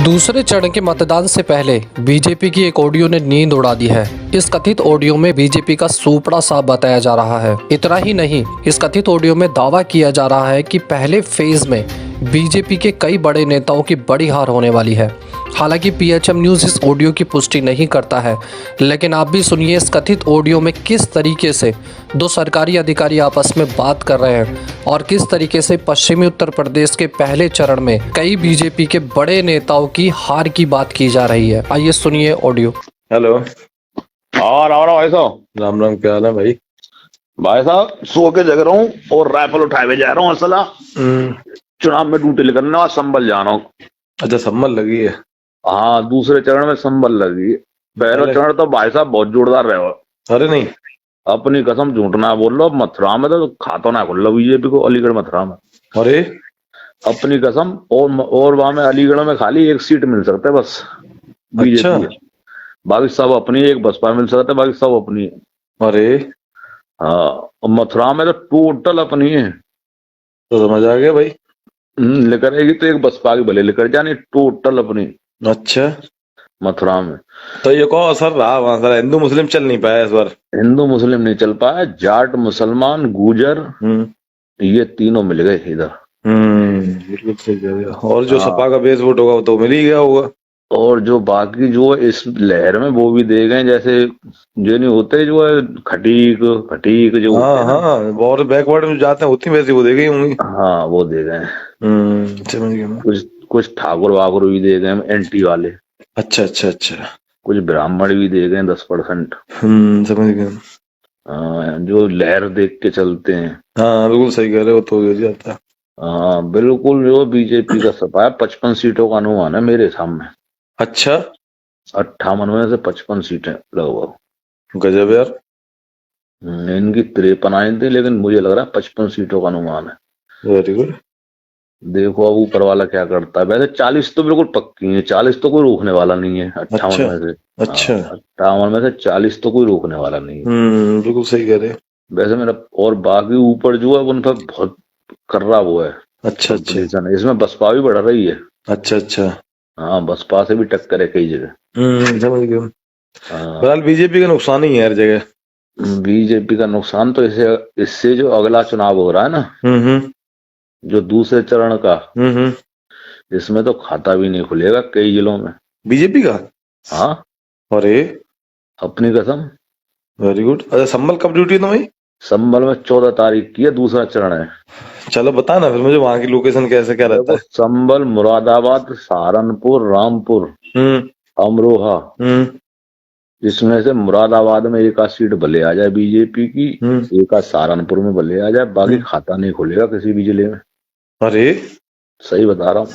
दूसरे चरण के मतदान से पहले बीजेपी की एक ऑडियो ने नींद उड़ा दी है। इस कथित ऑडियो में बीजेपी का सुपड़ा साफ बताया जा रहा है। इतना ही नहीं, इस कथित ऑडियो में दावा किया जा रहा है कि पहले फेज में बीजेपी के कई बड़े नेताओं की बड़ी हार होने वाली है। हालांकि पीएचएम न्यूज़ इस ऑडियो की पुष्टि नहीं करता है, लेकिन आप भी सुनिए इस कथित ऑडियो में किस तरीके से दो सरकारी अधिकारी आपस में बात कर रहे हैं और किस तरीके से पश्चिमी उत्तर प्रदेश के पहले चरण में कई बीजेपी के बड़े नेताओं की हार की बात की जा रही है। आइए सुनिए ऑडियो। हेलो। और भाई साहब, राम राम, क्या हाल है भाई? भाई साहब सो के जग रहा हूँ और राइफल उठाए हुए जा रहा हूँ। असला चुनाव में ड्यूटी करने और संभल जा रहा हूँ। अच्छा, सम्मल लगी है? हाँ, दूसरे चरण में संभल लगी है। पहला चरण तो भाई साहब बहुत जोरदार रहे हो। अरे नहीं, अपनी कसम झूठ ना बोल लो। मथुरा में तो खाता ना खुल लो बीजेपी को, अलीगढ़ मथुरा में। अरे अपनी कसम। और वहां में अलीगढ़ में खाली एक सीट मिल सकता है बस, बीजेपी अच्छा। है। बाकी सब अपनी, एक बसपा मिल सकता है, बाकी सब अपनी है। अरे हाँ, और मथुरा में तो टोटल अपनी है। तो समझ आ गया भाई। लेकर आएगी तो एक बसपा की भले लेकर जानी, टोटल अपनी अच्छा, मथुरा में। तो ये कौन असर रहा वहां? सर हिंदू मुस्लिम चल नहीं पाया इस बार? हिंदू मुस्लिम नहीं चल पाया, जाट मुसलमान गुजर ये तीनों मिल गए इधर। बिल्कुल सही कह रहे हो। और जो हाँ, सपा का बेस वोट होगा वो तो मिल ही गया होगा। और जो बाकी जो इस लहर में वो भी दे गए, जैसे जो नहीं होते, जो है खटीक खटीक जो होते हाँ हैं ना। हाँ, और बैकवर्ड में जाते हैं होती वैसी वो दे गई होंगी। हाँ, वो दे गए। समझ गया मैं। कुछ कुछ ठाकुर वाकुर भी दे गए, एंटी वाले। अच्छा अच्छा अच्छा। कुछ ब्राह्मण भी दे गए 10%। समझ गया। जो लहर देख के चलते हैं। हाँ बिल्कुल सही कह रहे हो, तो हो जाता है। हाँ बिल्कुल, जो बीजेपी का सपा है 55 सीटों का अनुमान है मेरे सामने। अच्छा, 58 में से 55 सीटें लगभग। गजब यार। इनकी 53 आई थी, लेकिन मुझे लग रहा है 55 सीटों का अनुमान है। Very good. देखो अब ऊपर वाला क्या करता है। वैसे 40 तो बिल्कुल पक्की है, 40 तो कोई रोकने वाला नहीं है 58 अच्छा में से। अच्छा। 58 में से 40 तो कोई रोकने वाला नहीं है। बिल्कुल सही कह रहे हैं। वैसे मेरा और बाकी ऊपर जो है उन पर बहुत कर रहा वो है अच्छा अच्छा कंपटीशन है। इसमें बसपा भी बढ़ रही है। अच्छा अच्छा। हाँ, बसपा से भी टक्कर है कई जगह। समझ गया। हाँ, फिलहाल बीजेपी का नुकसान ही है हर जगह। बीजेपी का नुकसान तो इससे इससे जो अगला चुनाव हो रहा है ना, हम्म जो दूसरे चरण का, हम्म। इसमें तो खाता भी नहीं खुलेगा कई जिलों में। बीजेपी का? हाँ, अरे अपनी कसम। Very good. अच्छा, संभल कब ड्यूटी तो भाई? संभल में 14 तारीख की है, दूसरा चरण है। चलो बता ना फिर मुझे, वहां की लोकेशन कैसे क्या रहता देखो, है? संभल, मुरादाबाद, सहारनपुर, रामपुर, हम्म अमरोहा। हम्म इसमें से मुरादाबाद में एक आध सीट भले आ जाए बीजेपी की, हम्म एक आध सहारनपुर में भले आ जाए, बाकी हम्म। खाता नहीं खुलेगा किसी भी जिले में। अरे सही बता रहा हूँ।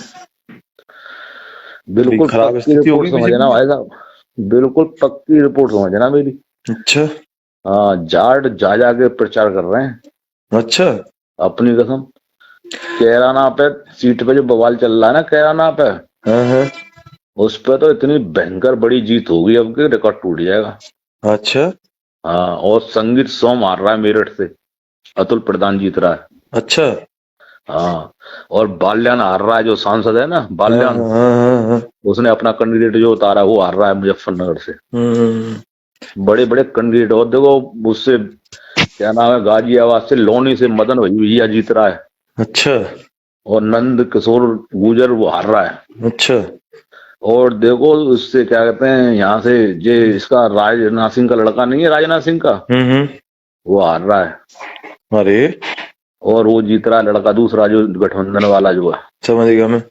बड़ी बिल्कुल खराब पक्की स्थिति रिपोर्ट होगी बीजेपी समझना की। भाई साहब, बिल्कुल पक्की रिपोर्ट समझना मेरी। अच्छा हाँ, जाट जा जाके प्रचार कर रहे हैं। अच्छा। अपनी कसम। कैराना पे सीट पे जो बवाल चल रहा है ना, कैराना पे, हाँ उस पे तो इतनी भयंकर बड़ी जीत होगी अब कि रिकॉर्ड टूट जाएगा। अच्छा हाँ, और संगीत सौ मार रहा है मेरठ से, अतुल प्रधान जीत रहा है। अच्छा। हाँ, और बाल्यान हार रहा है, जो सांसद है ना बाल्यान, हाँ। उसने अपना कैंडिडेट जो उतारा वो हार रहा है मुजफ्फरनगर से। हम्म। बड़े बड़े कैंडिडेट, और देखो उससे क्या नाम है, गाजियाबाद से लोनी से मदन भैया जीत रहा है, अच्छा और नंद किशोर गुजर वो हार रहा है। अच्छा। और देखो उससे क्या कहते हैं, यहाँ से जे इसका राजनाथ सिंह का लड़का नहीं है, राजनाथ सिंह का, हम्म। वो हार रहा है। अरे और वो जीत रहा है लड़का दूसरा, जो गठबंधन वाला जो है। समझ गया मैं।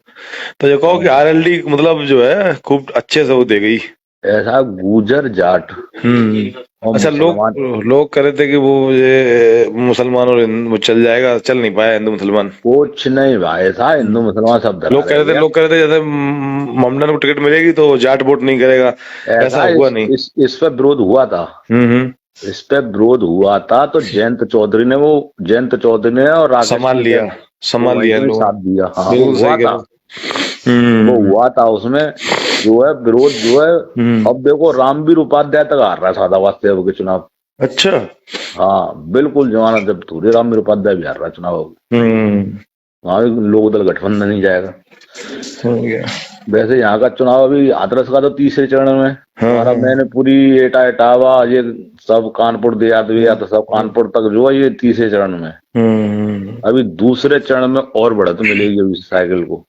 तो ये कहो कि आरएलडी मतलब जो है खूब अच्छे से वो दे गई। ऐसा गुजर जाट और अच्छा, लोग मुसलमान। लोग कह रहे थे कि वो ये मुसलमान और वो चल जाएगा, चल नहीं पाया हिंदू मुसलमान। कुछ नहीं भाई साहब, हिंदू मुसलमान सब धरा रह गया। लोग कह रहे थे जैसे ममनन को टिकट मिलेगी तो जाट वोट नहीं करेगा। ऐसा ऐसा हुआ नहीं। इस पे विरोध हुआ था। हम्म। इस पे विरोध हुआ था तो जयंत चौधरी ने और राकेश संभाल सिंह लिया, वो संभाल वहीं लिया पे भी लोग। साथ दिया। हाँ, वो बिल्कुल हुआ सही कह था। रहे हो। वो हुआ था उसमें, जो है विरोध जो है। हम्म। अब देखो रामवीर उपाध्याय तक हार रहा है सादाबाद से अब के चुनाव। अच्छा। हाँ बिल्कुल, जमाना जब थोड़ी रामवीर उपाध्याय भी हार रहा है चुनाव अब। हम्म। वहां भी लोक दल गठबंधन नहीं जाएगा। समझ गया। वैसे यहाँ का चुनाव अभी हाथरस का तो तीसरे चरण में। हमारा मैंने पूरी एटा इटावा ये सब कानपुर देहात सब कानपुर तक जो है ये तीसरे चरण में। अभी दूसरे चरण में और बढ़त मिलेगी अभी साइकिल को।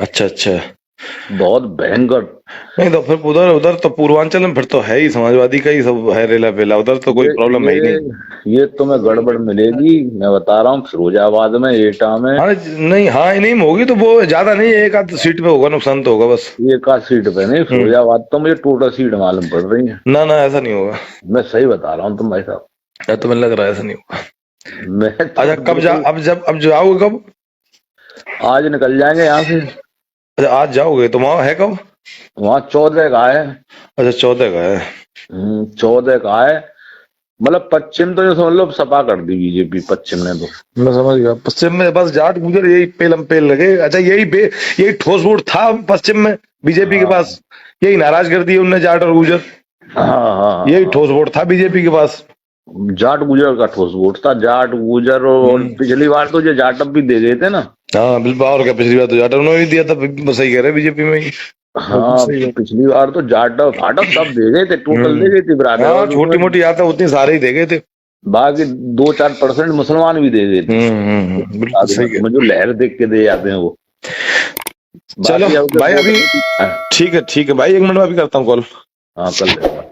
अच्छा अच्छा। बहुत भयंकर। नहीं तो फिर उधर उधर तो पूर्वांचल में फिर तो है ही समाजवादी का ही सब है रेला पेला, उधर तो कोई प्रॉब्लम है ही नहीं। ये तुम्हें गड़बड़ मिलेगी, मैं बता रहा हूँ। फिरोजाबाद में, एटा में। हाँ नहीं, हाँ नहीं होगी तो वो ज्यादा नहीं, एक आध सीट पे होगा, नुकसान तो होगा बस। एक आध सीट पे नहीं, फिरोजाबाद तो मुझे टोटल सीट मालूम पड़ रही है। ना ना ऐसा नहीं होगा, मैं सही बता रहा हूँ तुम भाई साहब। या तो मुझे लग रहा है ऐसा नहीं होगा। मैं तो अच्छा कब जा, अब जाओगे कब? आज निकल जाएंगे यहाँ से। अच्छा आज जाओगे तो वहाँ है कब? वहाँ 14 का है। अच्छा 14 का है। 14 का है। मतलब पश्चिम तो ये समझ लो सपा कर दी बीजेपी पश्चिम ने तो। मैं समझ गया, पश्चिम में बस जाट गुजर यही पेलम पेल लगे। अच्छा यही ठोस वोट था पश्चिम में बीजेपी के पास, यही नाराज कर दिए उनने जाट और गुजर। हाँ यही ठोस वोट था बीजेपी के पास। जाट गुजर का ठोस वोट था। जाट गुजर और पिछली बार तो जो जाटअप भी दे गए थे ना। हाँ बिल्कुल, और क्या पिछली बार तो जाट उन्होंने भी दिया था, सही कह रहे बीजेपी में ही। हाँ पिछली बार तो जाटअप फाटअप सब दे गए थे, टोटल दे गए थे बराबर। हाँ छोटी मोटी आता उतनी सारे ही दे गए थे, बाकी 2-4% मुसलमान भी दे गए थे। बिल्कुल सही है। जो लहर देख के दे जाते हैं वो। चलो भाई अभी ठीक है भाई, 1 मिनट में अभी करता हूँ कॉल। हाँ कर लेगा।